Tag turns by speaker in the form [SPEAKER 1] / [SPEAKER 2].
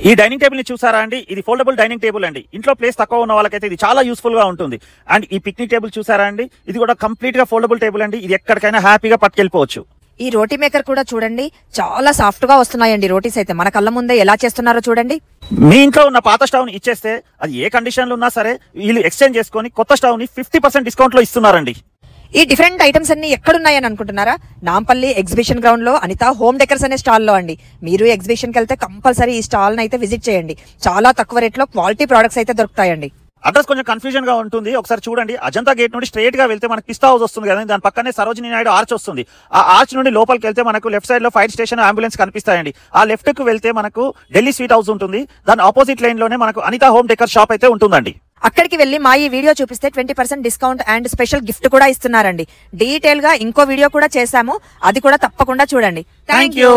[SPEAKER 1] ఈ dining table ని చూసారా అండి? ఇది ఫోల్డబుల్ డైనింగ్ టేబుల్ అండి. ఇంట్లో ప్లేస్ తక్కువ ఉన్న వాళ్ళకైతే ఇది చాలా యూస్ఫుల్ గా ఉంటుంది. అండ్ ఈ పిక్నిక్ టేబుల్ చూసారా అండి? ఇది కూడా కంప్లీట్ గా ఫోల్డబుల్ టేబుల్ అండి. ఇది ఎక్కడికైనా హ్యాపీగా పట్టుకెళ్ళిపోవచ్చు.
[SPEAKER 2] ఈ రోటీ మేకర్ కూడా చూడండి, చాలా సాఫ్ట్ గా వస్తున్నాయండి రోటీస్ అయితే. మన కళ్ళ ముందే ఎలా చేస్తున్నారో చూడండి.
[SPEAKER 1] మీ ఇంట్లో ఉన్న పాత స్టవ్ ని ఇచ్చేస్తే అది ఏ కండిషన్ లో ఉన్నా సరే వీళ్ళు ఎక్స్చేంజ్ చేసుకుని కొత్త స్టవ్ ని 50% డిస్కౌంట్ లో ఇస్తున్నారండి.
[SPEAKER 2] ఈ డిఫరెంట్ ఐటమ్స్ అన్ని ఎక్కడున్నాయని అనుకుంటున్నారా? నాంపల్లి ఎగ్జిబిషన్ గ్రౌండ్ లో అనిత హోమ్ డెకర్స్ అనే స్టాల్ లో అండి. మీరు ఎగ్జిబిషన్ కి వెళ్తే కంపల్సరీ ఈ స్టాల్ అయితే విజిట్ చేయండి. చాలా తక్కువ రేట్ లో క్వాలిటీ ప్రొడక్ట్స్ అయితే దొరుకుతాయండి.
[SPEAKER 1] అడ్రస్ కొంచెం కన్ఫ్యూజన్ గా ఉంటుంది. ఒకసారి చూడండి, అజంతా గేట్ నుండి స్ట్రేట్ గా వెళ్తే మనకి పిస్తా హౌస్ వస్తుంది కదా, దాని పక్కనే సరోజినీ నాయుడు ఆర్చ్ వస్తుంది. ఆ ఆర్చ్ నుండి లోపలికి వెళ్తే మనకు లెఫ్ట్ సైడ్ లో ఫైర్ స్టేషన్, అంబులెన్స్ కనిపిస్తాయండి. ఆ లెఫ్ట్ కు వెళ్తే మనకు ఢిల్లీ స్వీట్ హౌస్ ఉంటుంది. దాని ఆపోజిట్ లైన్ లోనే మనకు అనిత హోమ్ డెకర్ షాప్ అయితే ఉంటుందండి.
[SPEAKER 2] అక్కడికి వెళ్లి మా ఈ వీడియో చూపిస్తే 20% డిస్కౌంట్ అండ్ స్పెషల్ గిఫ్ట్ కూడా ఇస్తున్నారండి. డీటెయిల్ గా ఇంకో వీడియో కూడా చేశాము, అది కూడా తప్పకుండా చూడండి. Thank you.